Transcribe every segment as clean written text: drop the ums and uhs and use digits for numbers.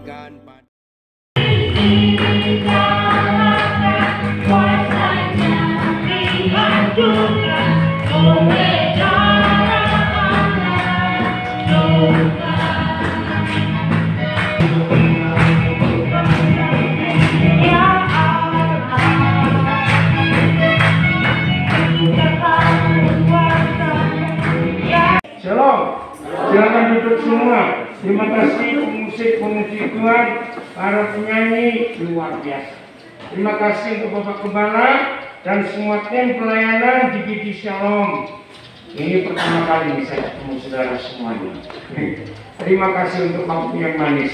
berikan pada Shalom, silakan duduk semua. Terima kasih pemusik pemuji Tuhan, para penyanyi luar biasa. Terima kasih untuk Bapak Gembala dan semua tim pelayanan di GD Shalom. Ini pertama kali saya ketemu saudara semuanya. Terima kasih untuk waktu yang manis.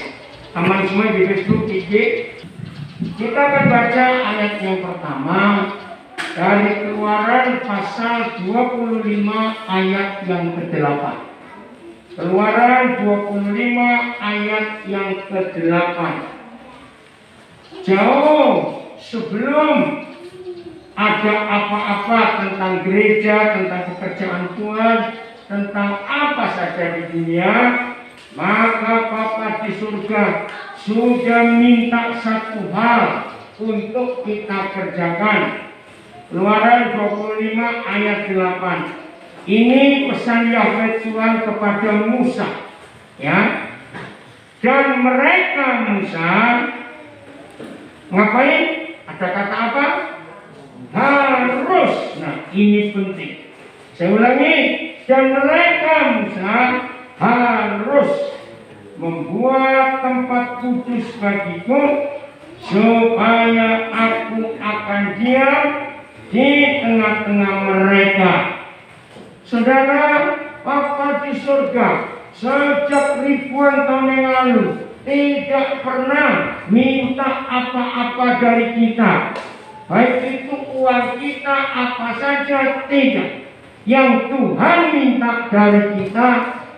Aman semua di Facebook, IG. Kita akan baca ayat yang pertama dari Keluaran pasal 25 ayat yang ke-8. Keluaran 25 ayat yang ke-8. Jauh sebelum ada apa-apa tentang gereja, tentang pekerjaan Tuhan, tentang apa saja di dunia, maka Bapa di surga sudah minta satu hal untuk kita kerjakan. Keluaran 25 ayat 8. Ini pesan Yahweh Tuhan kepada Musa, ya. Dan mereka Musa ngapain? Ada kata apa? Harus. Nah, ini penting. Saya ulangi. Dan mereka Musa harus membuat tempat kudus bagiku supaya aku akan diam di tengah-tengah mereka. Saudara, Bapa di surga sejak ribuan tahun yang lalu tidak pernah minta apa-apa dari kita, baik itu uang kita, apa saja, tidak. Yang Tuhan minta dari kita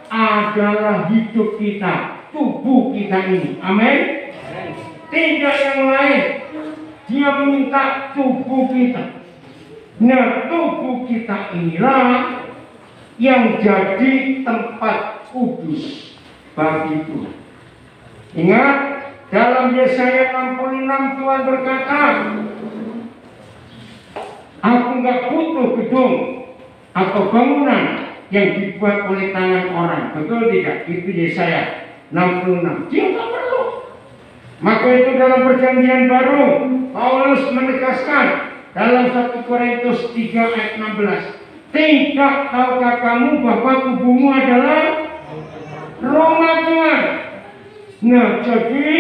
adalah hidup kita, tubuh kita ini. Amin. Tidak yang lain. Dia minta tubuh kita. Nah, tubuh kita inilah yang jadi tempat kudus bagi Tuhan. Ingat, dalam Yesaya 66 Tuhan berkata, aku nggak butuh gedung atau bangunan yang dibuat oleh tangan orang. Betul tidak? Itu Yesaya 66. Dia nggak perlu. Maka itu dalam perjanjian baru Paulus menegaskan dalam 1 Korintus 3 ayat 16. Tidak tahukah kamu bahwa tubuhmu adalah rumah Tuhan? Nah, jadi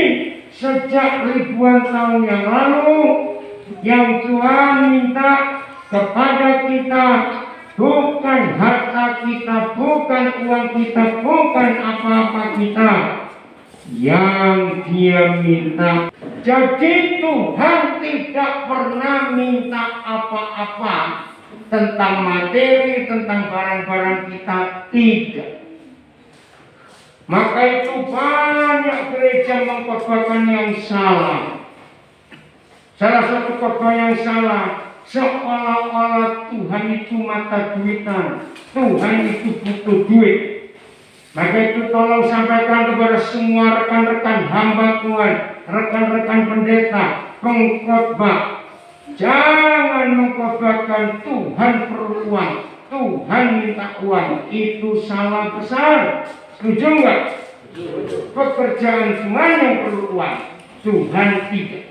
sejak ribuan tahun yang lalu yang Tuhan minta kepada kita bukan harta kita, bukan uang kita, bukan apa-apa kita. Yang Dia minta. Jadi Tuhan tidak pernah minta apa-apa tentang materi, tentang barang-barang kita, tidak. Maka itu banyak gereja mengkhotbahkan yang salah. Salah satu khotbah yang salah, seolah-olah Tuhan itu mata duitan, Tuhan itu butuh duit. Maka itu tolong sampaikan kepada semua rekan-rekan hamba Tuhan, rekan-rekan pendeta, pengkhotbah, jangan mengkhotbahkan Tuhan perlu uang, Tuhan minta uang. Itu salah besar. Setuju nggak? Pekerjaan Tuhan yang perlu uang, Tuhan tidak.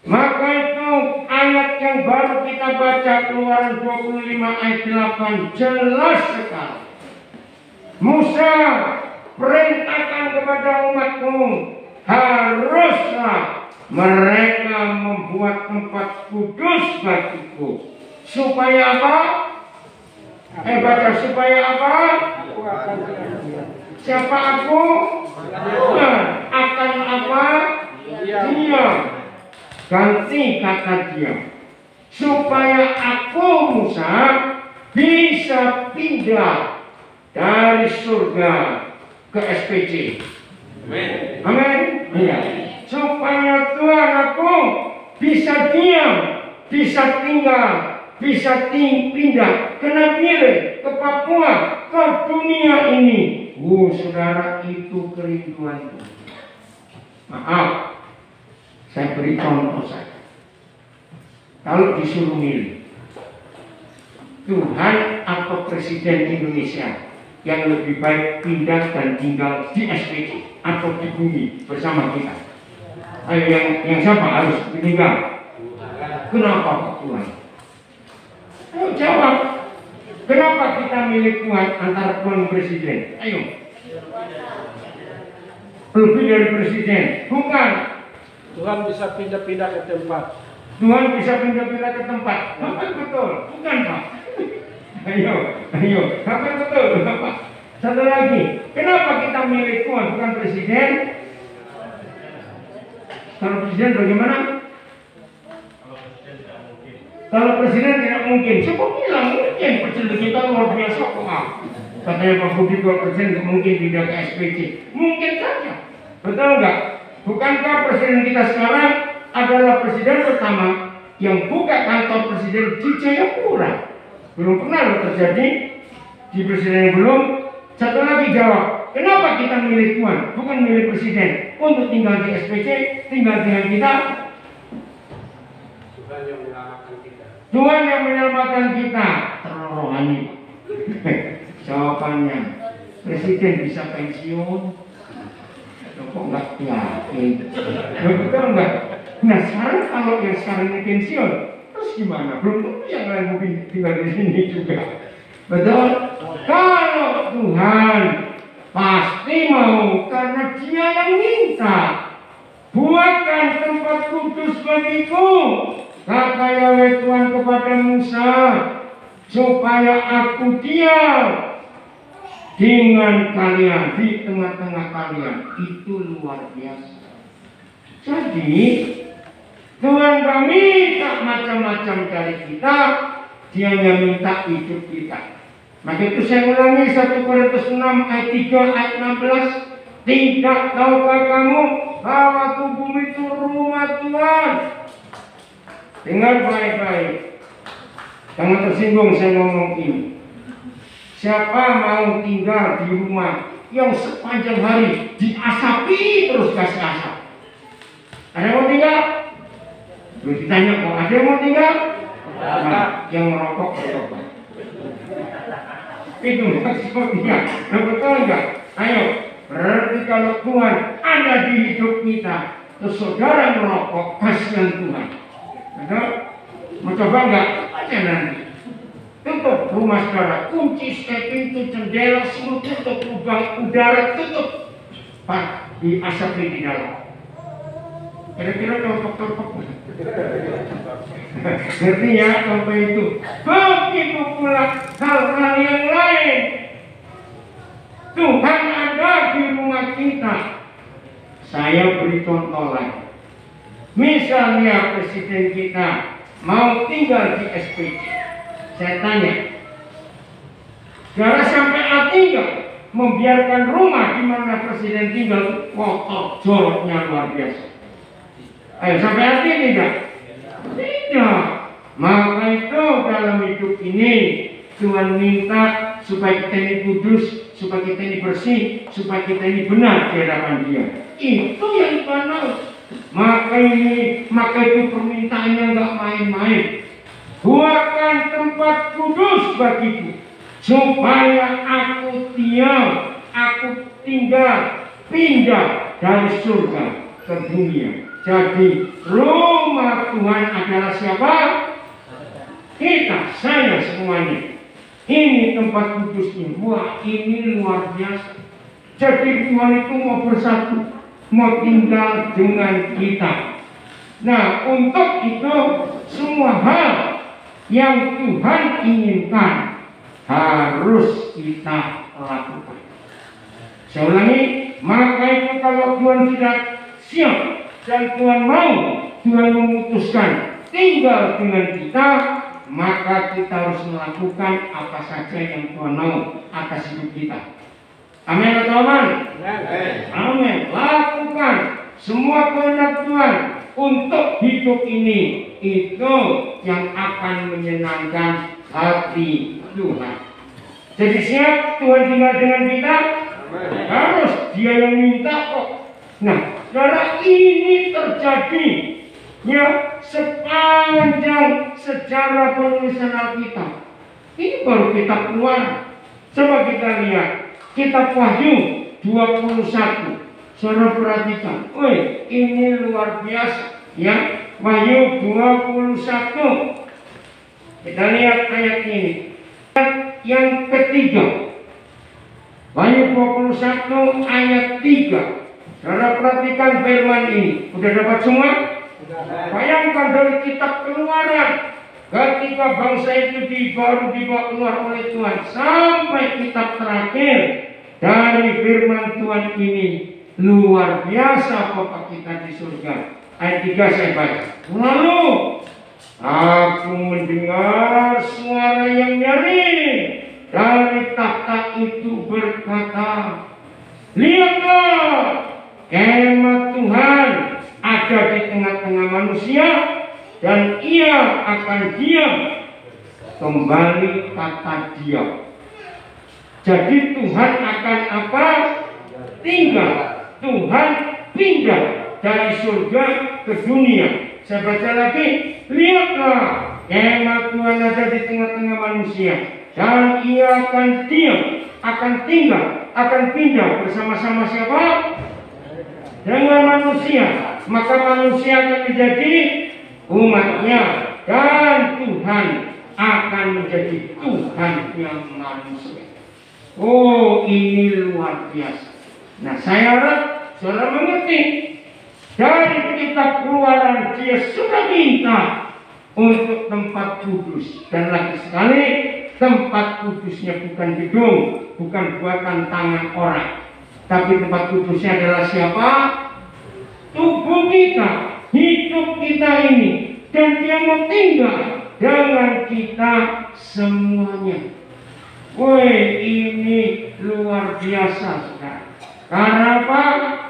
Maka itu ayat yang baru kita baca, Keluaran 25 ayat 8, jelas sekali. Musa, perintahkan kepada umatku, haruslah mereka membuat tempat kudus bagiku. Supaya apa? Baca, supaya apa? Siapa aku? Akan apa? Dia. Ganti kata dia. Supaya aku, Musa, bisa pindah dari surga ke SPC. Amin. Amin. Ya. Supaya Tuhan aku bisa diam, bisa tinggal, bisa pindah ke Nabire, ke Papua, ke dunia ini. Saudara, itu kerinduan Tuhan. Maaf, saya beri contoh saja. Kalau disuruh milih Tuhan atau Presiden Indonesia, yang lebih baik pindah dan tinggal di SPC atau di bumi bersama kita? Ayo, yang siapa harus meninggal? Kenapa Pak Tuhan? Ayo jawab. Kenapa kita milih Tuhan antara Tuhan Presiden? Ayo. Lebih dari Presiden? Bukan. Tuhan bisa pindah-pindah ke tempat. Tuhan bisa pindah-pindah ke tempat. Betul. Bukan Pak. Ayo. Apa betul? Pak. Satu lagi. Kenapa kita milih Tuhan bukan Presiden? Kalau Presiden bagaimana? Kalau Presiden tidak mungkin. Siapa bilang mungkin? Presiden kita luar biasa kok. Katanya Pak Budi kalau Presiden tidak mungkin pindah ke SPC. Mungkin saja. Betul enggak? Bukankah Presiden kita sekarang adalah Presiden pertama yang buka kantor Presiden di Jayapura? Belum pernah loh terjadi di Presiden yang belum. Satu lagi jawab, kenapa kita milih Tuhan bukan milih Presiden untuk tinggal di SPC, tinggal dengan kita? Tuhan yang menyelamatkan kita. Tuhan yang menyelamatkan kita. Terlalu rohani. Jawabannya, Presiden bisa pensiun. Kok nggak yakin? Betul nggak? Nah sekarang kalau yang sekarang ini pensiun, terus gimana? Belum tentu yang lain mungkin tinggal di sini juga. Betul? Kalau Tuhan pasti mau, karena Dia yang minta. Buatkan tempat kudus bagiku, kata Yahweh Tuhan kepada Musa, supaya aku diam dengan kalian, di tengah-tengah kalian. Itu luar biasa. Jadi Tuhan gak minta macam-macam dari kita, Dia hanya minta hidup kita. Maka itu saya ulangi 1 Korintus 6 ayat 3 ayat 16. Tidak tahukah kamu bahwa tubuhmu itu rumah Tuhan? Dengar baik-baik, jangan tersinggung saya ngomong ini. Siapa mau tinggal di rumah yang sepanjang hari diasapi terus kasih asap? Ada yang mau tinggal? Terus ditanya kok ada yang mau tinggal? Nah, yang merokok bertobat. Itu maksudnya. Nah, betul enggak? Ayo, berarti kalau Tuhan ada di hidup kita, terus saudara merokok, kasihan Tuhan. Betul? Mau coba enggak? Aja nanti. Tutup rumah saudara, kunci setiap pintu, jendela, semua tutup, lubang udara tutup. Pak, diasapi di dalam. Kira-kira cocok-cocok. Ngerti ya sampai itu. Begitu pula hal-hal yang lain. Tuhan ada di rumah kita. Saya beri contoh lain. Misalnya Presiden kita mau tinggal di SPC. Saya tanya, saudara sampai tinggal membiarkan rumah di mana Presiden tinggal kotor, joroknya luar biasa. Ayo sampai hati tidak? Tidak. Maka itu dalam hidup ini Tuhan minta supaya kita ini kudus, supaya kita ini bersih, supaya kita ini benar di hadapan Dia. Itu yang Tuhan mau. Maka itu permintaannya nggak main-main. Buatkan tempat kudus bagiku, supaya aku diam, aku tinggal, pindah dari surga ke dunia. Jadi rumah Tuhan adalah siapa? Kita, saya semuanya. Ini tempat kudusnya. Wah, ini luar biasa. Jadi Tuhan itu mau bersatu, mau tinggal dengan kita. Nah, untuk itu semua hal yang Tuhan inginkan harus kita lakukan. Saya ulangi, maka itu kalau Tuhan tidak siap dan Tuhan mau, Tuhan memutuskan tinggal dengan kita, maka kita harus melakukan apa saja yang Tuhan mau atas hidup kita. Amin atau amin? Amin. Lakukan semua kehendak Tuhan untuk hidup ini. Itu yang akan menyenangkan hati Tuhan. Jadi siap Tuhan tinggal dengan kita? Harus Dia yang minta kok. Nah, Saudara, ini terjadi ya sepanjang sejarah penulisan Alkitab. Ini baru kitab Keluaran. Coba kita lihat kitab Wahyu 21. Saudara perhatikan, woi, ini luar biasa ya. Wahyu 21. Kita lihat ayat ini. Yang ketiga, Wahyu 21 ayat 3. Saudara perhatikan firman ini. Udah dapat semua? Bayangkan dari kitab Keluaran, ketika bangsa itu baru dibawa keluar oleh Tuhan, sampai kitab terakhir dari firman Tuhan ini. Luar biasa Bapak kita di surga. Ayat 3 saya baca. Lalu aku mendengar suara yang nyaring dari takhta itu berkata, lihatlah, kemah Tuhan ada di tengah-tengah manusia, dan ia akan diam. Kembali kata diam. Jadi Tuhan akan apa? Tinggal. Tuhan pindah dari surga ke dunia. Saya baca lagi. Lihatlah, kemah Tuhan ada di tengah-tengah manusia, dan ia akan diam, akan tinggal, akan pindah bersama-sama siapa? Dengan manusia. Maka manusia akan menjadi umatnya, dan Tuhan akan menjadi Tuhan yang manusia. Oh, ini luar biasa. Nah, saya harap saudara mengerti. Dari kitab Keluaran dia sudah minta untuk tempat kudus, dan lagi sekali tempat kudusnya bukan gedung, bukan buatan tangan orang, tapi tempat kudusnya adalah siapa? Tubuh kita, hidup kita ini, dan dia mau tinggal dengan kita semuanya. Woi, ini luar biasa saudara. Karena apa?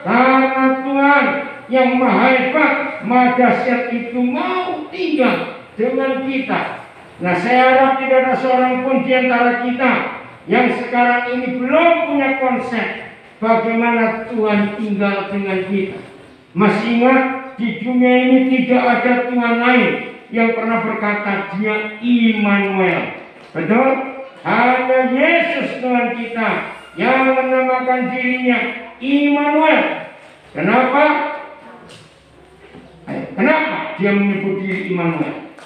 Karena Tuhan yang maha hebat, maha dahsyat itu mau tinggal dengan kita. Nah, saya harap tidak ada seorang pun di antara kita yang sekarang ini belum punya konsep bagaimana Tuhan tinggal dengan kita. Masih ingat, di dunia ini tidak ada Tuhan lain yang pernah berkata dia Immanuel. Betul? Hanya Yesus Tuhan kita yang menamakan dirinya Immanuel. Kenapa? Kenapa dia menyebut diri Immanuel?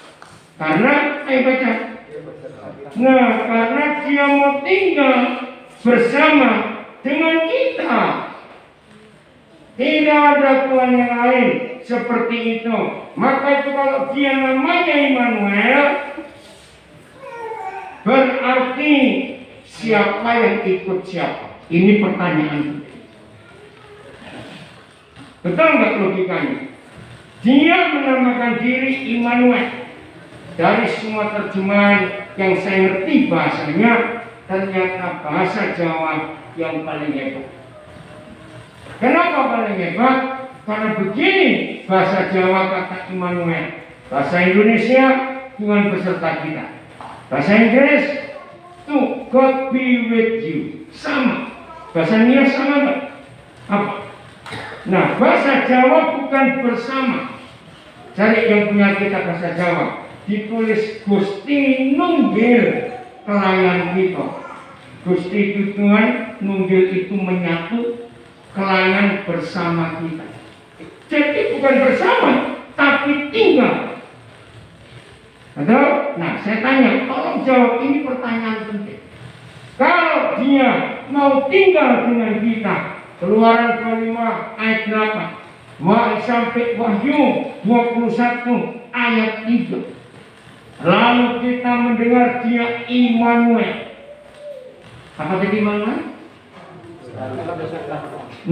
Karena, ayo baca. Nah, karena dia mau tinggal bersama dengan kita. Tidak ada Tuhan yang lain seperti itu. Maka itu kalau dia namanya Immanuel, berarti siapa yang ikut siapa? Ini pertanyaan. Betul nggak logikanya? Dia menamakan diri Immanuel. Dari semua terjemahan yang saya ngerti bahasanya, ternyata bahasa Jawa yang paling hebat. Kenapa paling hebat? Karena begini bahasa Jawa kata Immanuel. Bahasa Indonesia, Tuhan beserta kita. Bahasa Inggris, to God be with you. Sama. Bahasa Inggris sama nggak? Apa? Nah, bahasa Jawa bukan bersama. Cari yang punya kita bahasa Jawa. Ditulis Gusti nunggil kelayan kita. Gusti itu Tuhan, nunggil itu menyatu, kelayan bersama kita. Jadi bukan bersama, tapi tinggal. Betul? Nah, saya tanya, tolong jawab ini pertanyaan penting. Kalau dia mau tinggal dengan kita, Keluaran 25 ayat 8 sampai Wahyu 21 ayat 3. Lalu kita mendengar dia Immanuel. Apa tadi Immanuel?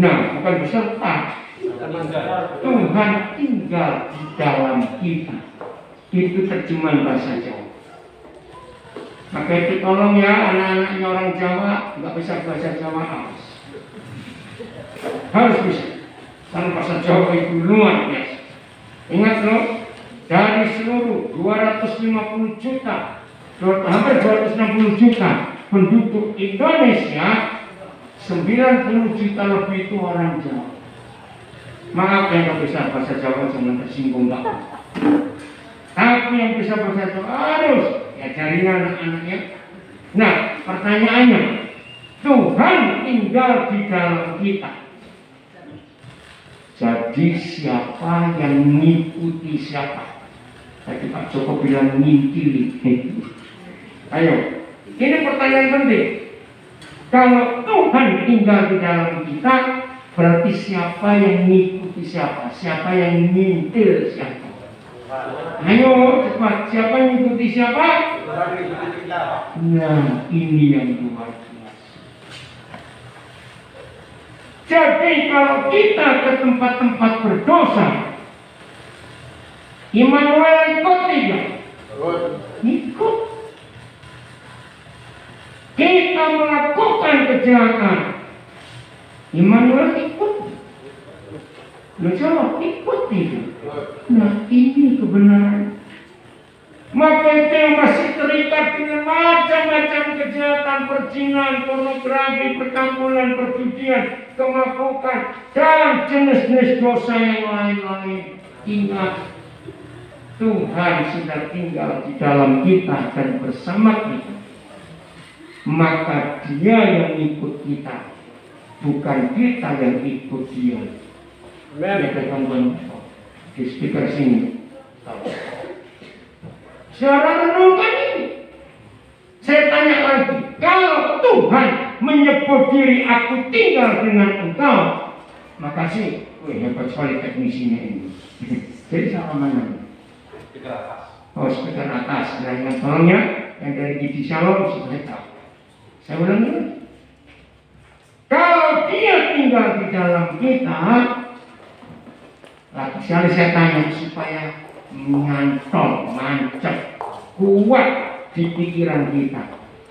Nah, bukan beserta. Tuhan tinggal di dalam kita. Itu terjemahan bahasa Jawa. Maka itu tolong ya anak-anaknya orang Jawa nggak bisa bahasa Jawa harus bisa. Karena bahasa Jawa itu luar biasa. Ingat loh, dari seluruh 250 juta, hampir 260 juta penduduk Indonesia, 90 juta lebih itu orang Jawa. Maaf yang bisa bahasa Jawa jangan tersinggung Pak. Tapi yang bisa bahasa Jawa harus ya carinya anak-anaknya. Nah, pertanyaannya, Tuhan tinggal di dalam kita. Jadi siapa yang mengikuti siapa? Tadi Pak Joko bilang ngintili. Ayo, ini pertanyaan penting. Kalau Tuhan tinggal di dalam kita, berarti siapa yang mengikuti siapa? Siapa yang ngintil siapa? Ayo cepat, siapa yang mengikuti siapa? Nah, ini yang luar biasa. Jadi kalau kita ke tempat-tempat berdosa, Immanuel ikut tidak? Ikut. Kita melakukan kejahatan, Immanuel ikut. Lo jawab, ikut tidak? Nah, ini kebenaran. Maka itu yang masih terikat dengan macam-macam kejahatan, perzinahan, pornografi, perkampungan, perjudian, kemabukan, dan jenis-jenis dosa yang lain-lain. Ingat, Tuhan sudah tinggal di dalam kita dan bersama kita. Maka Dia yang ikut kita, bukan kita yang ikut Dia. Ya, teman-teman di speaker sini. Secara renungkan ini, saya tanya lagi, kalau Tuhan menyebut diri aku tinggal dengan engkau, makasih, hebat sekali teknisinya ini. Jadi sama mana? Speaker atas. Oh, speaker atas. Nah, yang tolongnya, yang dari Gidi Shalom supaya tahu. Saya ulang dulu. Kalau Dia tinggal di dalam kita, lagi sekali saya tanya supaya nyantol, mancap, kuat di pikiran kita.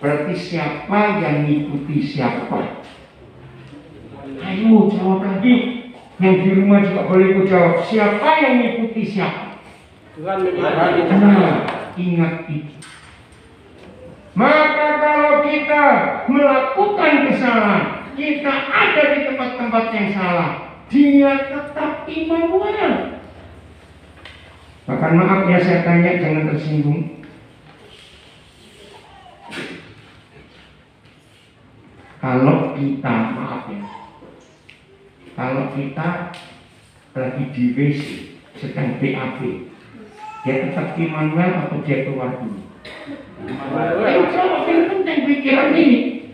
Berarti siapa yang mengikuti siapa? Ayo jawab lagi. Yang di rumah juga boleh ikut jawab. Siapa yang mengikuti siapa? Tuhan mengikuti. Nah, ingat itu. Maka kalau kita melakukan kesalahan, kita ada di tempat-tempat yang salah, Dia tetap Immanuel. Bahkan maaf ya saya tanya, jangan tersinggung. Kalau kita, maaf ya, kalau kita lagi di WC, sedang BAB, dia tetap Immanuel atau dia keluar dulu? Ayo jawab, yang penting pikiran ini.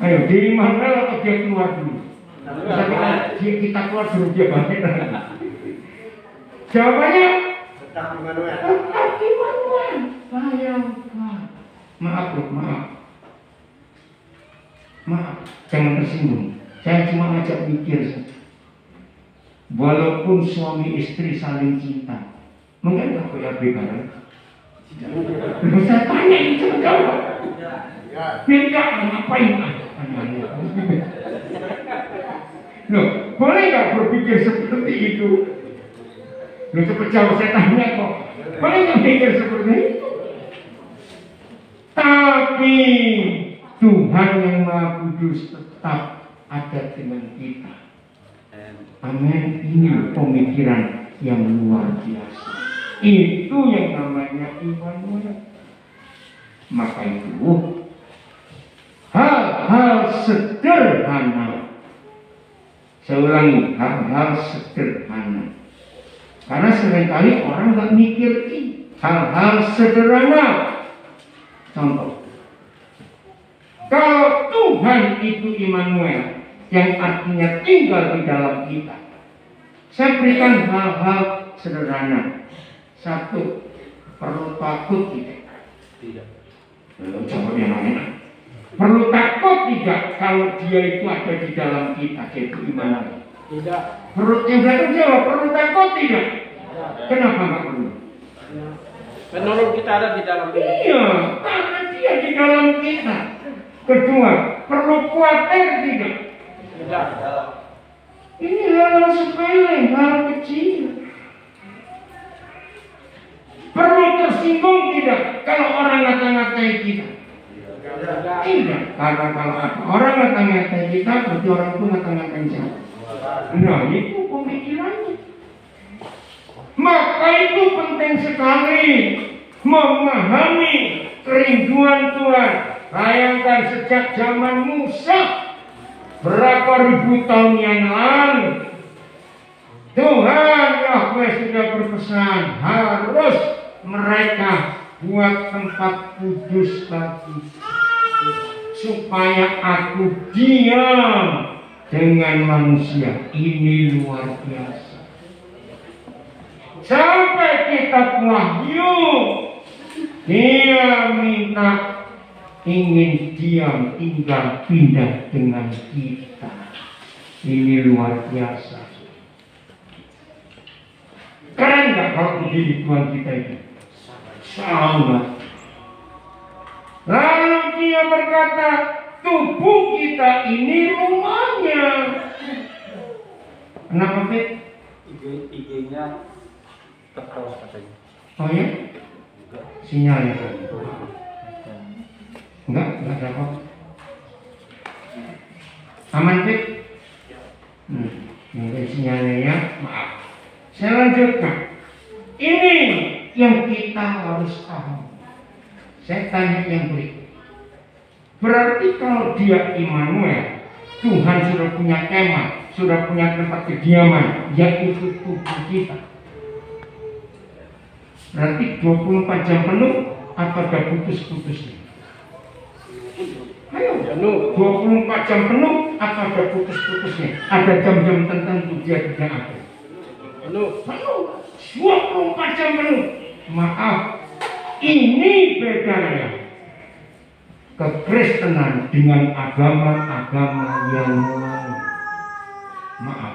Ayo, dia Immanuel atau dia keluar dulu? Kita keluar dulu, dia bangkit lagi. Jawabannya tetap Immanuel. Tetap Immanuel. Bayangkan. Maaf bro, maaf. Maaf, jangan tersinggung. Saya cuma ngajak mikir saja. Walaupun suami istri saling cinta, mungkin tak boleh bareng. Saya tanya itu jawab. Tidak, ngapain? Loh, boleh nggak berpikir seperti itu? Loh, cepat jawab, saya tanya kok. Boleh nggak pikir seperti itu? Tapi Tuhan yang Maha Kudus tetap ada dengan kita. Amin. Ini pemikiran yang luar biasa. Itu yang namanya Immanuel. Maka itu hal-hal sederhana. Saya ulangi, hal-hal sederhana. Karena seringkali orang nggak mikir hal-hal sederhana. Contoh, kalau Tuhan itu Immanuel, yang artinya tinggal di dalam kita, saya berikan hal-hal sederhana. Satu, perlu takut tidak? Tidak. Jawab yang lain. Perlu takut tidak kalau Dia itu ada di dalam kita, yaitu Immanuel? Tidak. Perlu yang saya jawab, perlu takut tidak? Kenapa nggak perlu? Penolong kita ada di dalam kita. Iya, karena Dia di dalam kita. Kedua, perlu khawatir tidak? Tidak. Ini hal sepele, hal kecil. Perlu tersinggung tidak kalau orang ngata-ngatai kita? Tidak. Karena kalau orang ngata-ngatai kita, berarti orang itu ngata-ngatai siapa? Nah, itu pemikiran pikirannya. Maka itu penting sekali memahami kerinduan Tuhan. Bayangkan sejak zaman Musa berapa ribu tahun yang lalu, Tuhan Yahweh sudah berpesan harus mereka buat tempat kudus bagi supaya aku diam dengan manusia. Ini luar biasa. Sampai kitab Wahyu dia minta ingin diam tinggal pindah dengan kita. Ini luar biasa. Keren gak kalau begini Tuhan kita itu? Sangat. Lalu dia berkata, tubuh kita ini rumahnya. Kenapa Fit? IG-nya terus katanya. Oh ya? Sinyalnya kan? Enggak ada apa. Aman Fit? Ini sinyalnya ya, maaf. Saya lanjutkan. Ini yang kita harus tahu. Saya tanya yang berikut. Berarti kalau dia Immanuel, Tuhan sudah punya kemah, sudah punya tempat kediaman, yaitu tubuh kita. Berarti 24 jam penuh atau ada putus-putusnya? Ayo, 24 jam penuh atau ada putus-putusnya? Ada jam-jam tertentu dia tidak ada. Penuh. 24 jam penuh. Maaf, ini bedanya kekristenan dengan agama-agama yang lain. Maaf,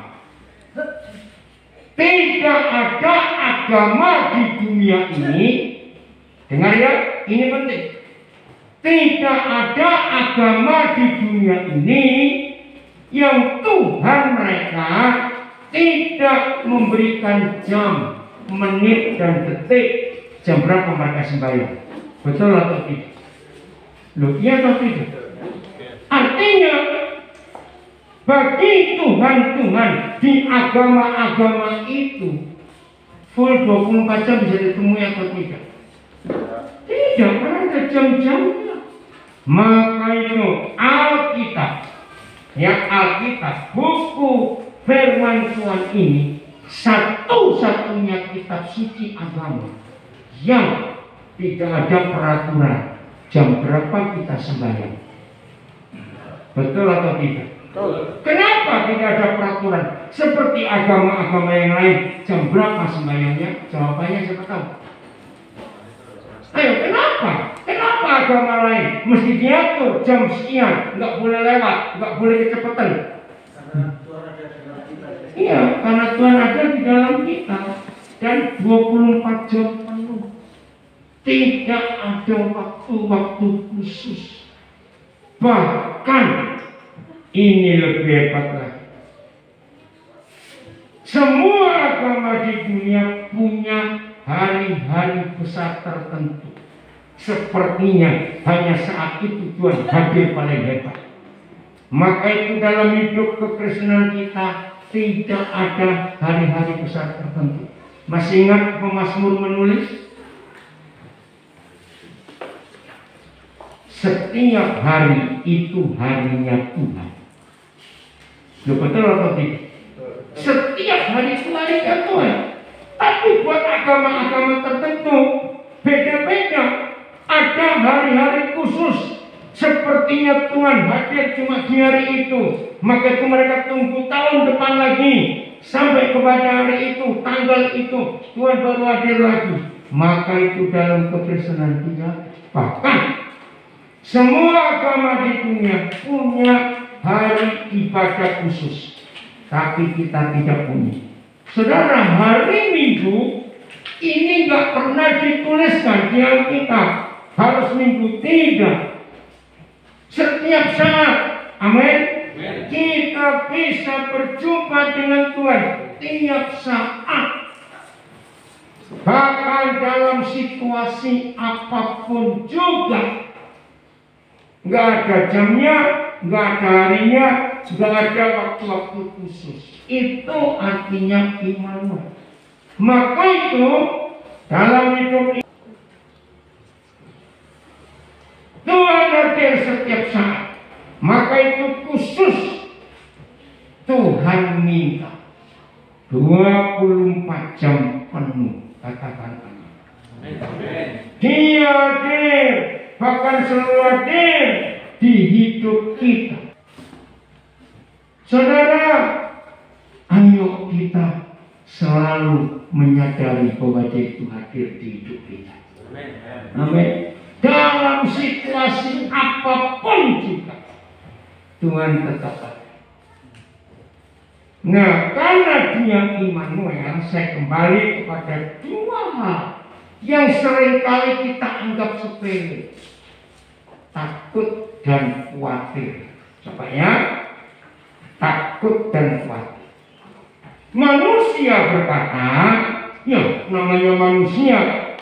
tidak ada agama di dunia ini. Dengar ya, ini penting. Tidak ada agama di dunia ini yang Tuhan mereka tidak memberikan jam, menit, dan detik jam berapa mereka sembahyang. Betul atau tidak? Loh, iya atau tidak? Artinya bagi Tuhan di agama-agama itu full 24 jam bisa ditemui atau tidak? Tidak, karena ada jam-jamnya. Maka itu Alkitab, buku firman Tuhan ini satu-satunya kitab suci agama yang tidak ada peraturan jam berapa kita sembahyang. Betul atau tidak? Betul. Kenapa tidak ada peraturan seperti agama-agama yang lain jam berapa sembahyangnya? Jawabannya siapa tahu? Ayo, kenapa? Kenapa agama lain mesti diatur jam sekian, nggak boleh lewat, nggak boleh kecepatan? Iya, karena Tuhan ada di dalam kita dan 24 jam penuh. Tidak ada waktu-waktu khusus. Bahkan ini lebih hebat lagi. Semua agama di dunia punya hari-hari besar tertentu. Sepertinya hanya saat itu Tuhan hadir paling hebat. Maka itu dalam hidup kekristenan kita tidak ada hari-hari besar tertentu. Masih ingat pemazmur menulis? Setiap hari itu harinya Tuhan. Betul atau tidak? Setiap hari itu harinya Tuhan. Tapi buat agama-agama tertentu beda-beda. Ada hari-hari khusus. Sepertinya Tuhan hadir cuma di hari itu. Maka itu mereka tunggu tahun depan lagi. Sampai kepada hari itu, tanggal itu, Tuhan baru hadir lagi. Maka itu dalam kekristenan kita. Bahkan semua agama di dunia punya hari ibadah khusus. Tapi kita tidak punya. Saudara, hari Minggu ini nggak pernah dituliskan di Alkitab. Harus Minggu, tidak. Setiap saat, amin. Kita bisa berjumpa dengan Tuhan tiap saat. Bahkan dalam situasi apapun juga. Nggak ada jamnya, nggak ada harinya, nggak ada waktu-waktu khusus. Itu artinya Immanuel. Maka itu dalam hidup ini Tuhan hadir setiap saat. Maka itu khusus Tuhan minta 24 jam penuh. Katakan amin. Dia hadir, bahkan selalu hadir di hidup kita. Saudara, ayo kita selalu menyadari bahwa Dia itu hadir di hidup kita. Amin. Dalam situasi apapun juga Tuhan tetap ada. Nah, karena Dia Immanuel, saya kembali kepada dua hal yang seringkali kita anggap sepele. Takut dan khawatir. Coba ya, takut dan khawatir. Manusia berkata, ya namanya manusia,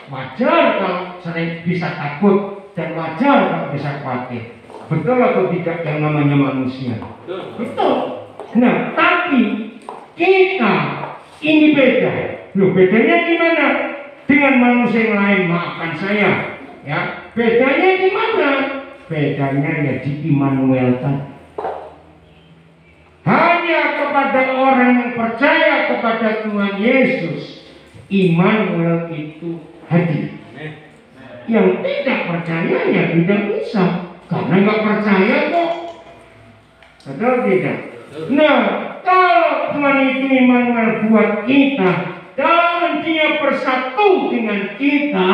wajar kalau sering bisa takut dan wajar kalau bisa khawatir. Betul atau tidak yang namanya manusia? Betul. Nah, tapi kita ini beda. Loh, bedanya gimana? Dengan manusia yang lain, maafkan saya. Ya, bedanya gimana? Bedanya ya di Immanuel kan. Hanya kepada orang yang percaya kepada Tuhan Yesus, Immanuel itu hadir. Yang tidak percaya ya tidak bisa, karena nggak percaya kok. Betul tidak? Nah, kalau Tuhan itu Immanuel buat kita dan Dia bersatu dengan kita,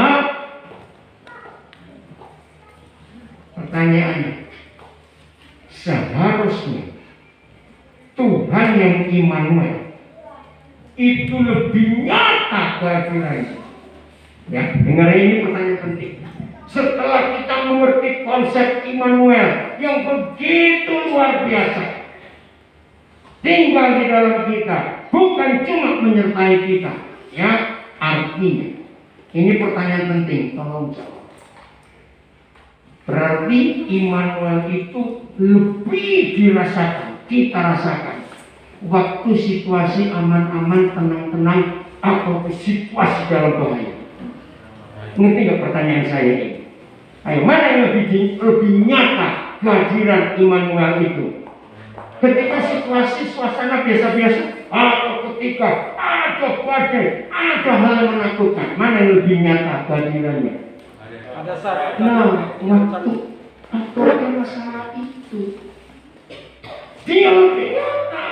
pertanyaannya, seharusnya Tuhan yang Immanuel itu lebih nyata kehadirannya. Ya, dengar ini pertanyaan penting. Setelah kita mengerti konsep Immanuel yang begitu luar biasa, tinggal di dalam kita, bukan cuma menyertai kita. Ya, artinya ini pertanyaan penting, tolong jawab. Berarti Immanuel itu lebih dirasakan, kita rasakan waktu situasi aman-aman, tenang-tenang, atau situasi dalam bahaya. Ngerti nggak pertanyaan saya ini? Ayo, mana yang lebih nyata kehadiran Immanuel itu? Ketika situasi suasana biasa-biasa, atau ketika ada badai, ada hal yang menakutkan, mana yang lebih nyata kehadirannya? Ada saat. Nah, waktu atau ada masalah itu, Dia lebih nyata.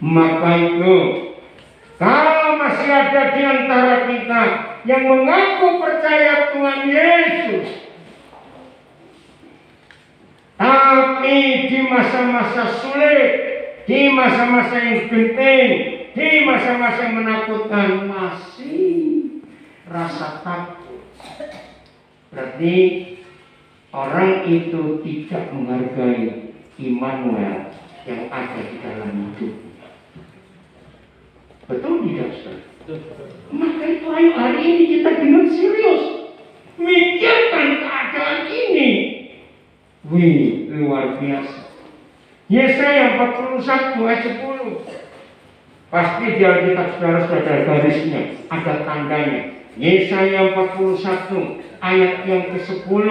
Maka itu, kalau masih ada di antara kita yang mengaku percaya Tuhan Yesus, tapi di masa-masa sulit, di masa-masa yang genting, di masa-masa yang menakutkan, masih rasa takut, berarti orang itu tidak menghargai Immanuel yang ada di dalam hidup. Betul tidak, Saudara? Maka itu ayo hari ini kita dengan serius mikirkan keadaan ini. Wih, luar biasa. Yesaya 41 ayat 10. Pasti di Alkitab saudara sudah ada garisnya, ada tandanya. Yesaya 41 ayat yang ke-10.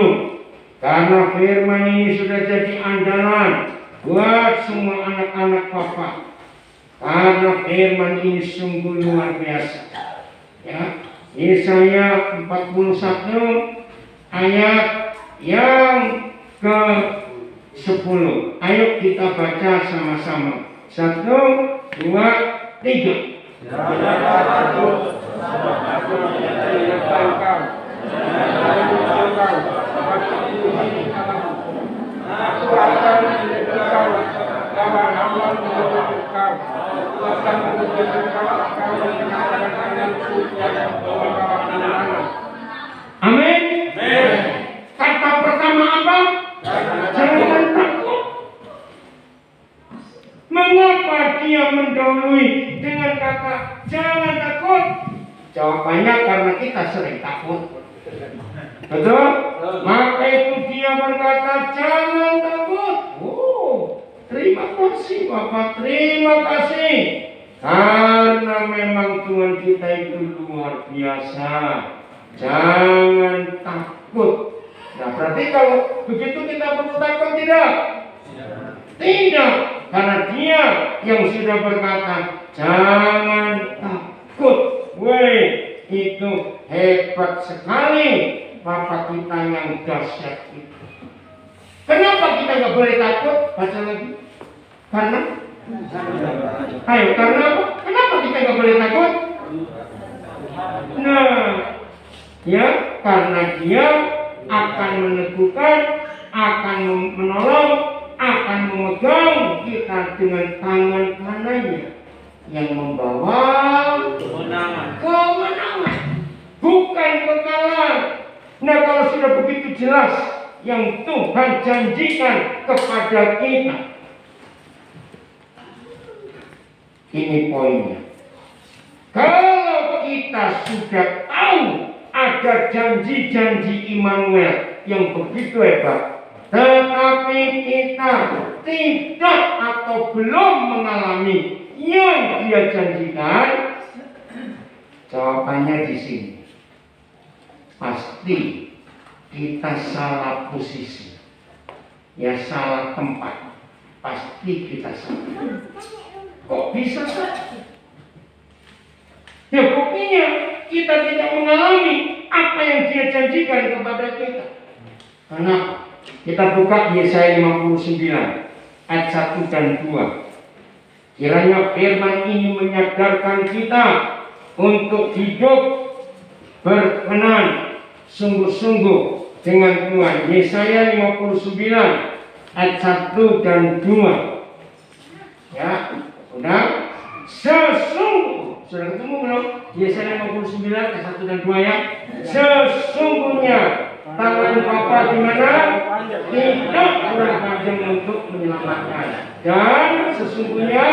Karena firman ini sudah jadi andalan buat semua anak-anak Bapa. Karena firman ini sungguh luar biasa. Ya, Yesaya 41 ayat yang ke-10. Ayo kita baca sama-sama. 1, 2, 3. Amin. Kata pertama apa? Jangan takut. Mengapa Dia mendahului dengan kata jangan takut? Jawabannya karena kita sering takut. Betul? Maka itu Dia berkata jangan takut. Oh, Terima kasih Bapak, terima kasih. Karena memang Tuhan kita itu luar biasa. Jangan takut. Nah, berarti kalau begitu kita perlu takut tidak? Tidak. Karena Dia yang sudah berkata, jangan takut. Woi, itu hebat sekali Bapak kita yang dahsyat itu. Kenapa kita nggak boleh takut? Baca lagi. Karena? Ayo, karena apa? Kenapa kita nggak boleh takut? Nah, ya, karena Dia akan meneguhkan, akan menolong, akan memegang kita dengan tangan kanannya yang membawa kemenangan, bukan kekalahan. Nah, kalau sudah begitu jelas yang Tuhan janjikan kepada kita, ini poinnya. Kalau kita sudah tahu ada janji-janji Immanuel yang begitu hebat, tetapi kita tidak atau belum mengalami yang Dia janjikan, jawabannya di sini. Pasti kita salah posisi, ya salah tempat. Pasti kita salah. Kok bisa salah? Ya buktinya kita tidak mengalami apa yang Dia janjikan kepada kita. Kenapa? Kita buka Yesaya 59 ayat 1 dan 2. Kiranya firman ini menyadarkan kita untuk hidup berkenan sungguh-sungguh dengan Tuhan. Yesaya 59 ayat 1 dan 2. Ya, sudah. Sesungguh, sudah ketemu belum? Yesaya 59 ayat 1 dan 2 ya. Sesungguhnya tangan Bapa di mana? Tidak kurang panjang untuk menyelamatkan, dan sesungguhnya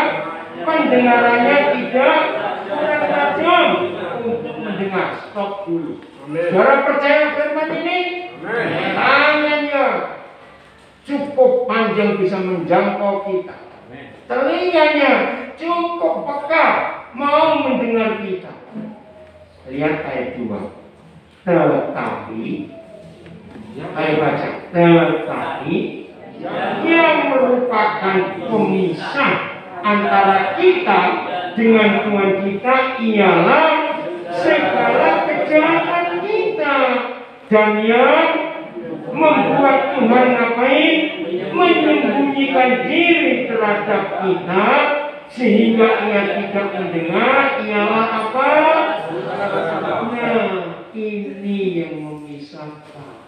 pendengarannya tidak kurang tajam untuk mendengar. Stop dulu. Saudara percaya firman ini? Tangannya cukup panjang bisa menjangkau kita. Telinganya cukup peka mau mendengar kita. Lihat ayat 2. Tetapi, ayo baca. Tetapi yang merupakan pemisah antara kita dengan Tuhan kita ialah segala kejahatan kita, dan yang membuat Tuhan ngapain? Menyembunyikan diri terhadap kita sehingga Ia tidak mendengar ialah apa? Nah, ini yang memisahkan.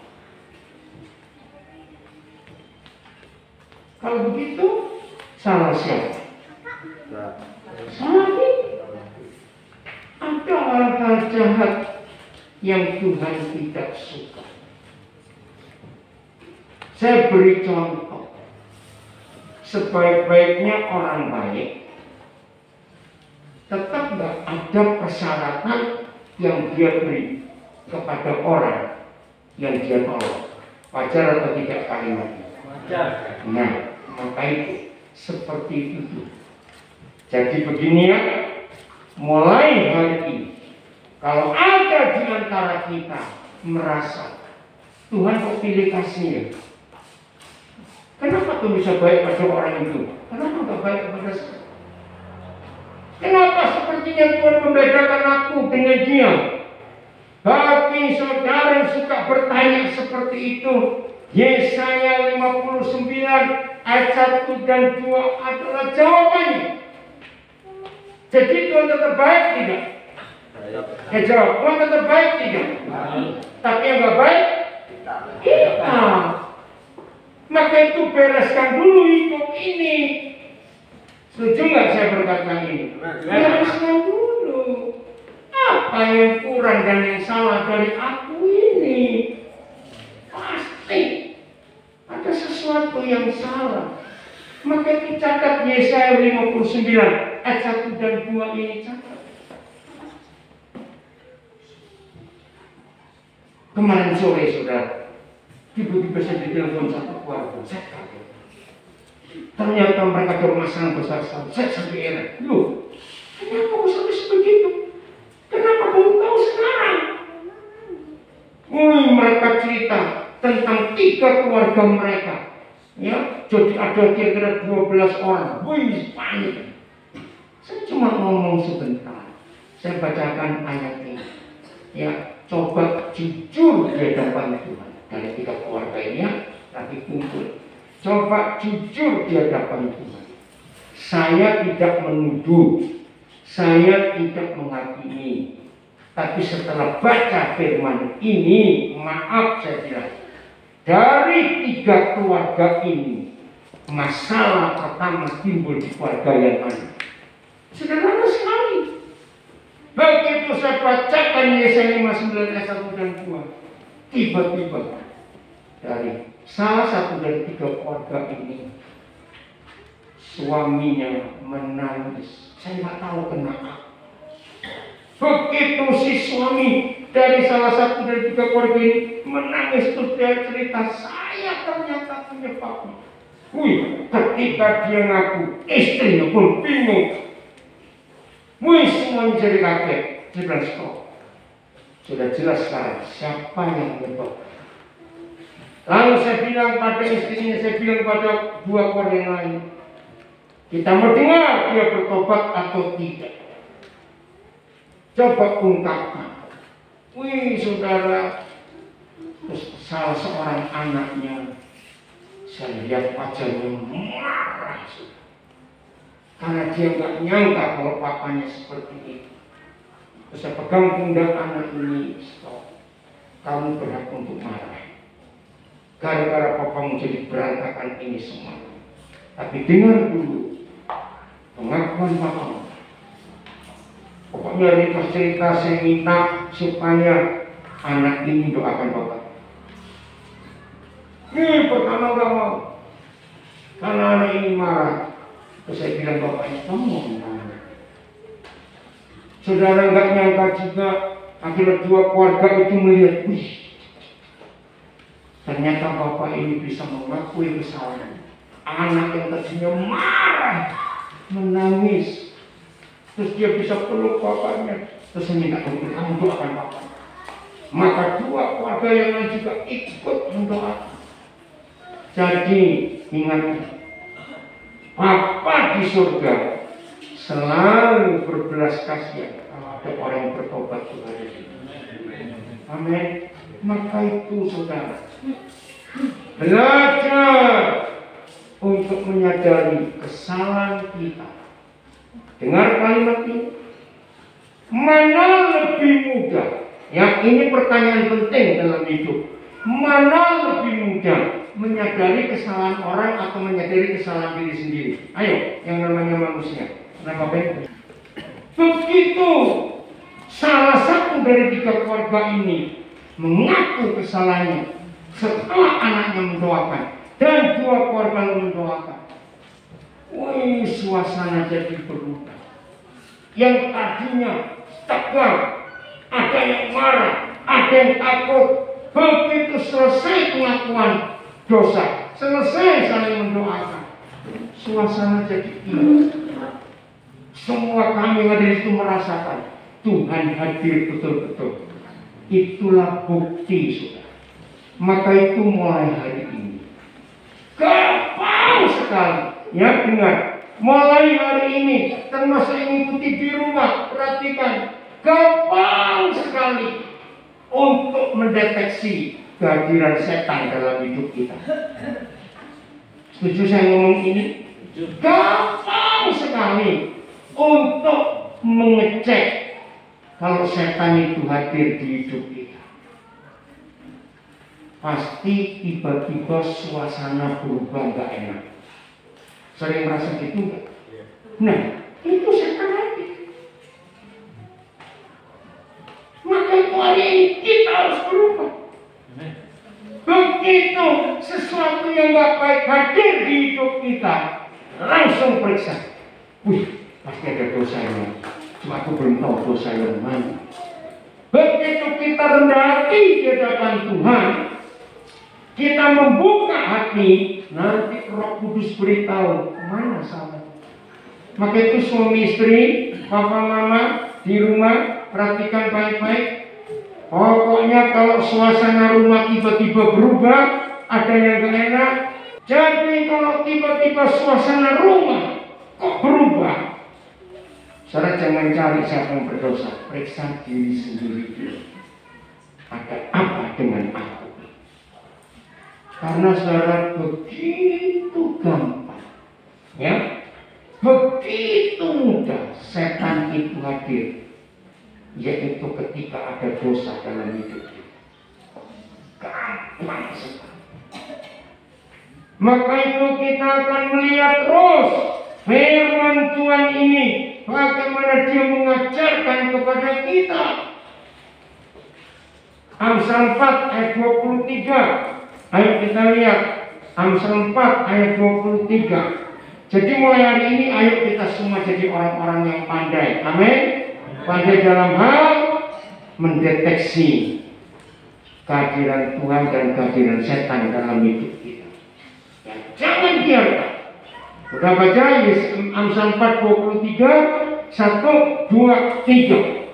Kalau begitu, salah siapa? Salah kita. Ada hal-hal jahat yang Tuhan tidak suka. Saya beri contoh. Sebaik-baiknya orang baik, tetap nggak ada persyaratan yang dia beri kepada orang yang dia tolong. Wajar atau tidak kalimatnya? Wajar. Nah, maka itu seperti itu. Jadi begini ya, mulai hari ini, kalau ada di antara kita merasa Tuhan kok pilih kasih, kenapa tuh bisa baik pada orang itu? Kenapa nggak baik kepada saya? Kenapa sepertinya Tuhan membedakan aku dengan dia? Bagi saudara yang suka bertanya seperti itu, Yesaya 59 ayat 1 dan 2 adalah jawabannya. Jadi Tuhan tetap baik tidak? Jawab, Tuhan tetap baik tidak? Tapi yang nggak baik kita. Maka itu bereskan dulu hidup ini. Setuju nggak saya berkata ini? Bereskan dulu. Apa yang kurang dan yang salah dari aku ini? Pasti ada sesuatu yang salah. Maka itu catat Yesaya 59 ayat 1 dan 2 ini catat. Kemarin sore saudara, tiba-tiba saya ditelepon satu keluarga. Saya kaget. Ternyata mereka bermasalah besar. Saya sampai heran. Loh, kenapa kok sampai sebegitu? Kenapa baru tahu sekarang? Mereka cerita tentang 3 keluarga mereka. Ya, jadi ada kira-kira 12 orang. Wih, panik. Saya cuma ngomong sebentar. Saya bacakan ayat ini. Ya, coba jujur di hadapan Tuhan. Dari 3 keluarga ini ya, lagi kumpul. Coba jujur di hadapan Tuhan. Saya tidak menuduh, saya tidak menghakimi. Tapi setelah baca firman ini, maaf saya bilang, dari 3 keluarga ini, masalah pertama timbul di keluarga yang mana? Sederhana sekali. Begitu saya bacakan Yesaya 59 ayat 1 dan 2, tiba-tiba dari salah satu dari 3 keluarga ini, suaminya menangis. Saya nggak tahu kenapa. Begitu si suami dari salah satu dari 3 keluarga ini menangis, terus dia cerita, saya ternyata penyebabnya. Ketika dia ngaku, istrinya pun bingung. Semuanya jadi kaget. Dia bilang, stop. Sudah jelas sekarang siapa yang menyebabkan. Lalu saya bilang pada istrinya, saya bilang pada 2 keluarga yang lain, kita mau dengar dia bertobat atau tidak. Coba ungkapkan. Saudara, terus salah seorang anaknya, saya lihat wajahnya marah, karena dia nggak nyangka kalau papanya seperti itu. Terus saya pegang pundak anak ini, stop. Kamu berhak untuk marah. Gara-gara papamu jadi berantakan ini semua. Tapi dengar dulu pengakuan papamu. Pokoknya Rita cerita, saya minta supaya anak ini doakan bapak. Pertama gak mau, karena anak ini marah. Terus saya bilang bapaknya, kamu mau gimana? Saudara nggak nyangka juga, akhirnya 2 keluarga itu melihat, ternyata bapak ini bisa mengakui kesalahan. Anak yang tadinya marah, menangis, terus dia bisa peluk bapaknya. Terus saya minta kamu doakan bapak. Maka 2 keluarga yang lain juga ikut mendoakan. Jadi ingat, Bapa di surga selalu berbelas kasihan kalau ada orang yang bertobat kepada Dia. Amin. Maka itu saudara, belajar untuk menyadari kesalahan kita. Dengar kalimat ini. Mana lebih mudah? Ya, ini pertanyaan penting dalam hidup. Mana lebih mudah? Menyadari kesalahan orang atau menyadari kesalahan diri sendiri? Ayo, yang namanya manusia. Kenapa beda? Begitu salah satu dari 3 keluarga ini mengaku kesalahannya setelah anaknya mendoakan dan 2 keluarga mendoakan, suasana jadi berubah. Yang tadinya tegang, ada yang marah, ada yang takut. Begitu selesai pengakuan dosa, selesai saling mendoakan, suasana jadi indah. Semua kami yang ada di situ merasakan Tuhan hadir betul-betul. Itulah bukti, saudara. Maka itu mulai hari ini gampang sekali. Ya, dengar. Mulai hari ini, termasuk yang mengikuti di rumah, perhatikan, gampang sekali untuk mendeteksi kehadiran setan dalam hidup kita. Setuju saya ngomong ini? Gampang sekali untuk mengecek kalau setan itu hadir di hidup kita. Pasti tiba-tiba suasana berubah gak enak. Sering merasa gitu gak? Nah, itu setan hadir. Maka itu hari ini kita harus berubah. Begitu sesuatu yang gak baik hadir di hidup kita, langsung periksa. Pasti ada dosa yang cuma aku belum tahu dosa yang mana. Begitu kita rendah hati di hadapan Tuhan, kita membuka hati, nanti Roh Kudus beritahu mana salah. Maka itu suami istri, papa mama di rumah perhatikan baik-baik. Pokoknya kalau suasana rumah tiba-tiba berubah, ada yang gak enak. Jadi kalau tiba-tiba suasana rumah kok berubah, saudara jangan cari siapa yang berdosa, periksa diri sendiri dulu. Ada apa dengan aku? Karena saudara begitu gampang, ya, begitu mudah setan itu hadir, yaitu ketika ada dosa dalam hidup kita. Gampang sekali. Maka itu kita akan melihat terus firman Tuhan ini, bagaimana dia mengajarkan kepada kita. Amsal 4 ayat 23. Ayo kita lihat Amsal 4 ayat 23. Jadi mulai hari ini ayo kita semua jadi orang-orang yang pandai. Amin. Pandai dalam hal mendeteksi kehadiran Tuhan dan kehadiran setan dalam hidup kita. Ya, jangan biarkan. Kita baca Amsal 4 23. 1, 2, 3.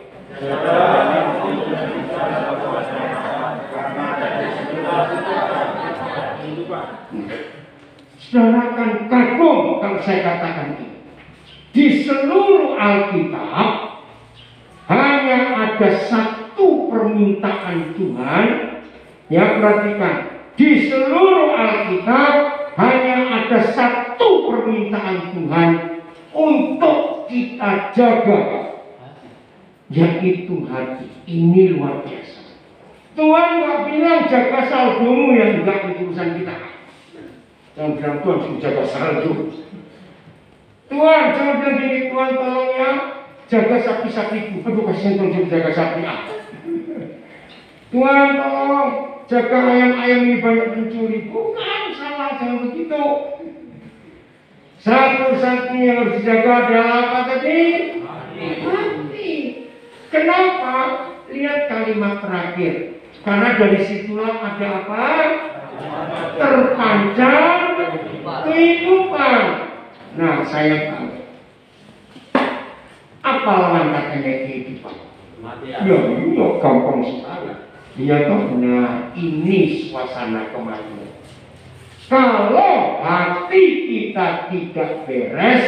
Saudara akan kagum kalau saya katakan ini. Di seluruh Alkitab hanya ada satu permintaan Tuhan. Ya, perhatikan. Di seluruh Alkitab hanya ada satu permintaan Tuhan untuk kita jaga, yaitu hati. Ini luar biasa. Tuhan nggak bilang jaga saldomu yang enggak urusan kita. Jangan bilang Tuhan suruh jaga saldo. Tuhan jangan bilang gini, Tuhan tolong ya jaga sapi-sapiku. Aduh kasihan Tuhan suruh jaga sapi. Tuhan tolong jaga ayam-ayam ini banyak mencuri. Bukan, salah, jangan begitu. Satu-satunya yang harus dijaga adalah apa tadi? Hati. Kenapa? Lihat kalimat terakhir. Karena dari situlah ada apa? Terpancar kehidupan. Nah, saya tahu. Apa lawan katanya kehidupan? Ya, iya, gampang sekali. Dia tahu, nah ini suasana kematian. Kalau hati kita tidak beres,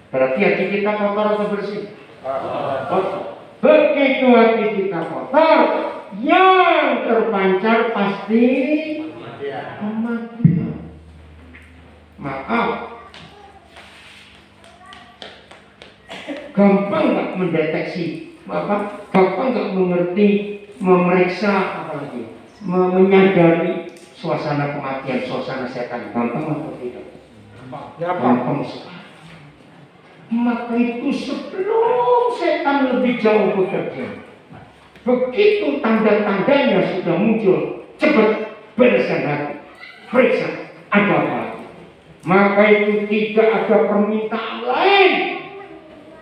berarti hati kita kotor atau bersih? Kotor. Begitu hati kita kotor, yang terpancar pasti kematian. Maaf, gampang nggak mendeteksi, gampang nggak mengerti, memeriksa, apalagi menyadari suasana kematian, suasana setan. Gampang atau tidak? Gampang sekali. Maka itu sebelum setan lebih jauh bekerja, begitu tanda-tandanya sudah muncul, cepat bereskan hati, periksa ada apa. Maka itu tidak ada permintaan lain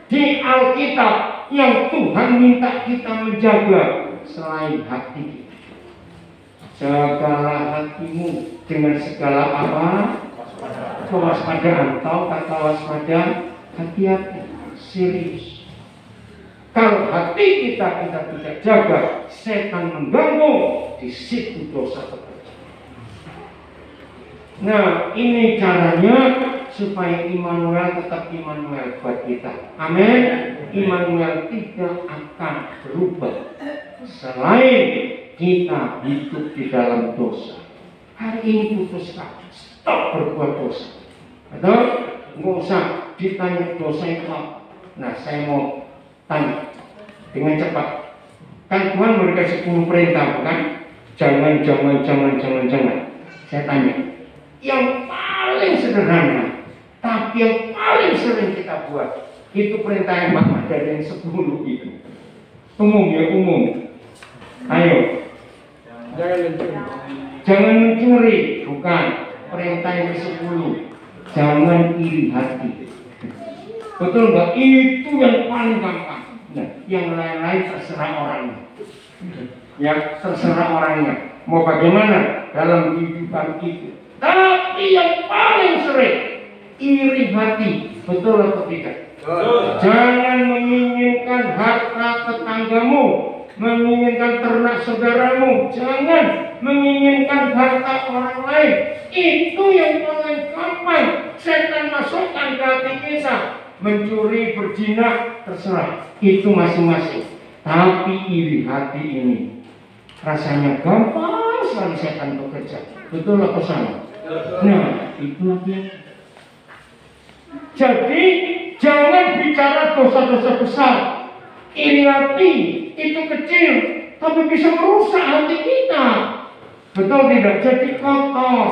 di Alkitab yang Tuhan minta kita menjaga selain hati kita. Jagalah hatimu dengan segala apa? Kewaspadaan. Tahu kata waspada? Hati-hati, serius. Kalau hati kita tidak jaga, setan mengganggu, di situ dosa terjadi. Nah, ini caranya supaya Immanuel tetap Immanuel buat kita. Amin. Immanuel tidak akan berubah selain kita hidup di dalam dosa. Hari ini putuskan, stop berbuat dosa. Atau nggak usah ditanya dosa itu apa. Nah, saya mau tanya dengan cepat. Kan Tuhan memberikan 10 perintah, bukan? Jangan. Saya tanya, yang paling sederhana, tapi yang paling sering kita buat, itu perintah yang mana dari yang 10 itu? Umum. Ayo. Jangan mencuri, bukan. Perintah yang ke-10. Jangan iri hati. Betul nggak? Itu yang paling gampang. Nah, yang lain-lain terserah orangnya. Ya, terserah orangnya. Mau bagaimana dalam kehidupan itu? Tapi yang paling sering iri hati, betul atau tidak? Jangan menginginkan harta tetanggamu, menginginkan ternak saudaramu, jangan menginginkan harta orang lain. Itu yang paling gampang setan masukkan ke hati kita. Mencuri, berzina, terserah, itu masing-masing. Tapi iri hati ini rasanya gampang sekali setan bekerja. Betul atau salah? Nah, itu lagi. Jadi jangan bicara dosa-dosa besar. Iri hati itu kecil, tapi bisa merusak hati kita. Betul tidak? Jadi kotor.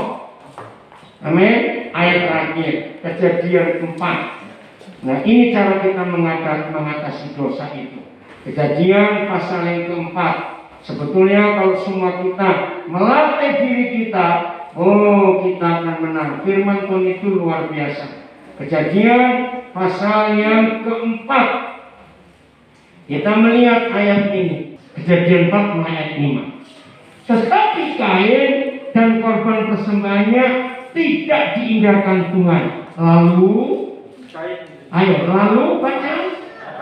Amin. Ayat terakhir, Kejadian 4. Nah, ini cara kita mengatasi dosa itu. Kejadian pasal yang keempat. Sebetulnya kalau semua kita melatih diri kita, kita akan menang. Firman Tuhan itu luar biasa. Kejadian pasal yang keempat. Kita melihat ayat ini. Kejadian 4 ayat 5. Tetapi Kain dan korban persembahannya tidak diindahkan Tuhan. Lalu baca.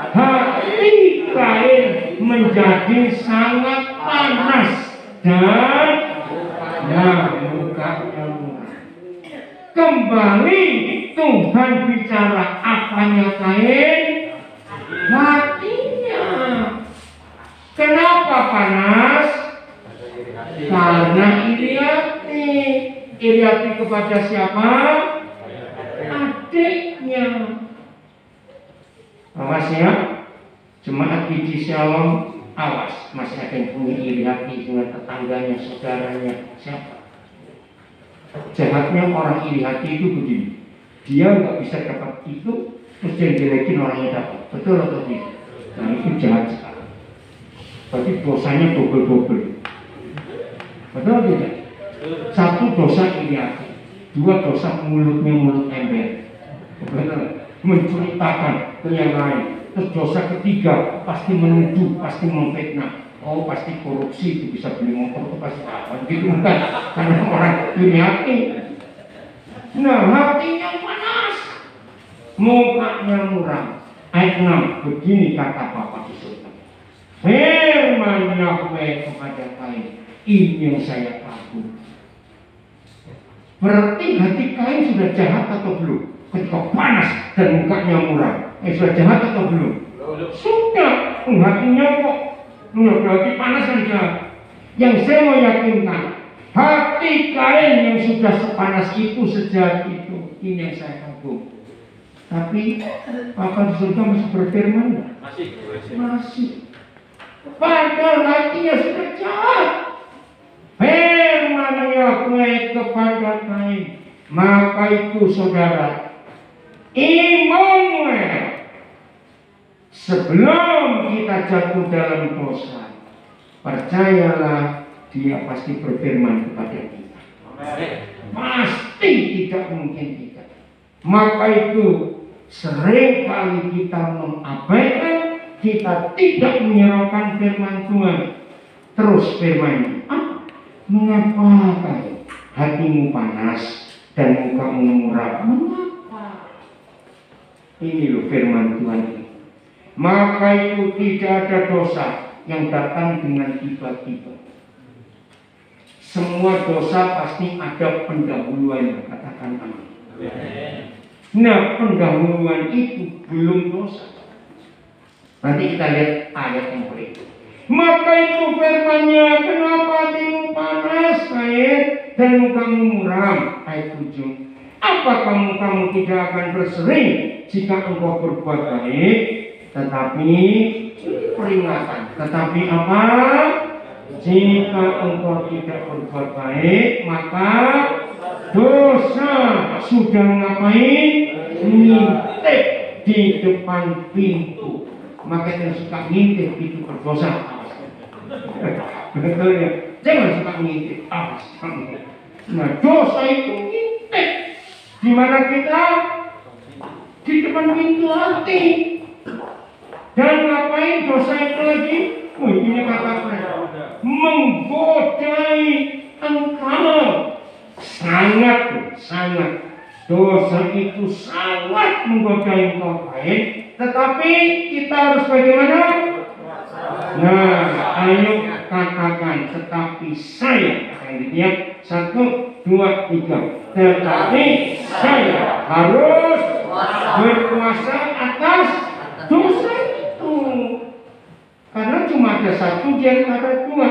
Hati Kain menjadi sangat panas dan mukanya murah. Kembali Tuhan bicara, apanya Kain? Hatinya. Kenapa panas? Karena iri hati. Iri hati kepada siapa? Adiknya. Awas ya, jemaat biji Shalom, awas. Masih ada yang punya iri hati dengan tetangganya, saudaranya, siapa? Jahatnya orang iri hati itu begini, dia nggak bisa dapat itu, terus dia jelekin orangnya dapat. Betul atau tidak? Nah, itu jahat sekali. Berarti dosanya double-double. Betul tidak? Satu dosa iri hati, dua dosa mulutnya mulut ember. Betul. Menceritakan ke yang lain. Terus dosa ketiga pasti menuduh, pasti memfitnah. Oh, pasti korupsi, itu bisa beli motor, itu pasti apa gitu kan? Karena orang iri hati. Nah, hatinya panas, mukanya muram. Ayat 6, begini kata Bapa di surga. Firman Yahweh kepada Kain, ini yang saya takut. Berarti hati Kain sudah jahat atau belum? Ketika panas dan mukanya muram, sudah jahat atau belum? Sudah, hatinya kok berarti panas dan jahat. Yang saya mau yakinkan, hati Kain yang sudah sepanas itu, sejahat itu, ini yang saya kagum. Tapi Bapa di surga masih berfirman? Masih. Padahal hatinya sudah jahat. Firman Yahweh kepada Kain, maka itu saudara, Immanuel, sebelum kita jatuh dalam dosa, percayalah dia pasti berfirman kepada kita. Pasti tidak mungkin tidak. Maka itu sering kali kita mengabaikan, kita tidak menyerahkan firman Tuhan. Terus firman, mengapa Kain hatimu panas dan mukamu muram? Ini loh firman Tuhan ini. Maka itu tidak ada dosa yang datang dengan tiba-tiba. Semua dosa pasti ada pendahuluan. Katakan amin. Nah, pendahuluan itu belum dosa. Nanti kita lihat ayat yang berikut. Maka itu firman-Nya, kenapa hatimu panas, Kain, dan mukamu muram? Ayat 7. Apa kamu tidak akan berseri jika engkau berbuat baik? Tetapi peringatan. Tetapi apa? Jika engkau tidak berbuat baik, maka dosa sudah ngapain? Ngintip di depan pintu. Maka yang suka ngintip itu berdosa. Betul ya? Jangan suka ngintip. Nah, dosa itu ngintip. Di mana kita? Di depan pintu hati. Dan ngapain dosa itu lagi? Ini kata mereka, menggodai engkau sangat dosa itu sangat menggoda engkau baik, tetapi kita harus bagaimana? Nah, ayo katakan, tetapi saya, yang 1, 2, 3, tetapi saya harus berkuasa atas dosa itu, karena cuma ada satu di antara dua.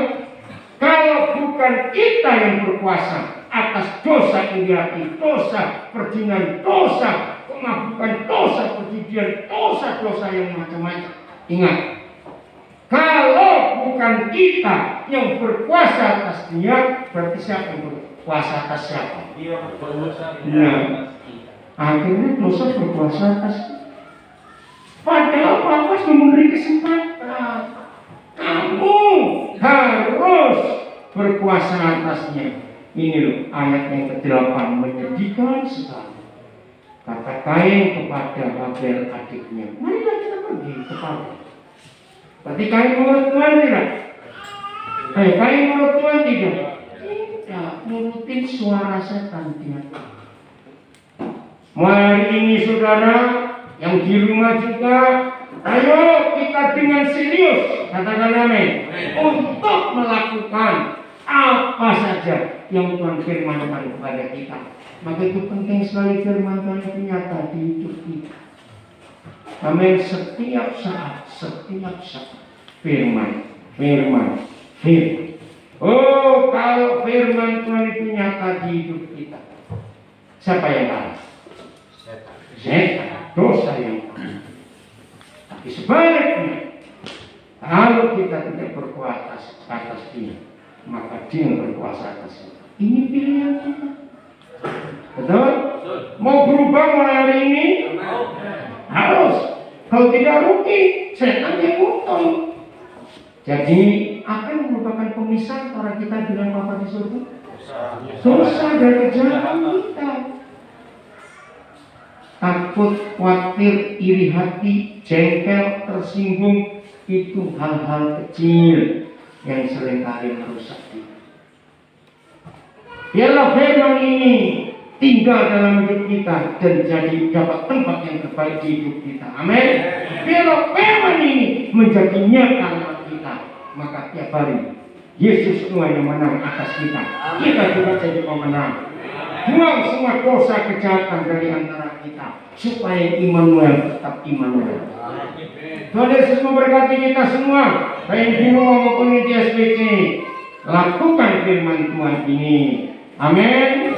Kalau bukan kita yang berkuasa atas dosa indirati, dosa perjinan, dosa kemabukan, dosa perjudian, dosa-dosa yang macam-macam. Ingat, kalau bukan kita yang berkuasa atas dia, berarti siapa yang berkuasa atas siapa? Nah, akhirnya dosa berkuasa atas kita. Padahal Bapak sudah memberi kesempatan. Kamu harus berkuasa atasnya. Ini loh ayat yang ke-8 menyedihkan sekali. Kata Kain kepada Habel adiknya, marilah kita pergi ke Padan. Berarti Kain menurut Tuhan tidak? Kain menurut Tuhan tidak? Tidak, nurutin suara setan dia. Hari ini saudara yang di rumah juga, ayo kita dengan serius, katakan amin, untuk melakukan apa saja yang Tuhan firmankan kepada kita. Maka itu penting sekali firman Tuhan itu nyata di hidup kita. Amin. Setiap saat firman. Oh, kalau firman Tuhan itu nyata di hidup kita, siapa yang kalah? Setan, dosa yang kalah. Tapi sebaliknya, kalau kita tidak berkuasa atas dia, maka dia yang berkuasa atas kita. Ini pilihan kita. Betul? Mau berubah mulai hari ini? Harus. Kalau tidak rugi, setan yang untung. Jadi akan merupakan pemisah antara kita dengan Bapa di surga. Dosa dan kejahatan kita. Takut, khawatir, iri hati, jengkel, tersinggung, itu hal-hal kecil yang seringkali merusak kita. Biarlah firman ini tinggal dalam hidup kita dan jadi dapat tempat yang terbaik di hidup kita. Amin. Biarlah firman ini menjadi nyata dalam kita, maka tiap hari Yesus Tuhan yang menang atas kita. Kita juga jadi pemenang. Buang semua dosa kejahatan dari antara kita, supaya Immanuel tetap Immanuel. Tuhan Yesus memberkati kita semua, baik di rumah maupun di SPC. Lakukan firman Tuhan ini. Amin.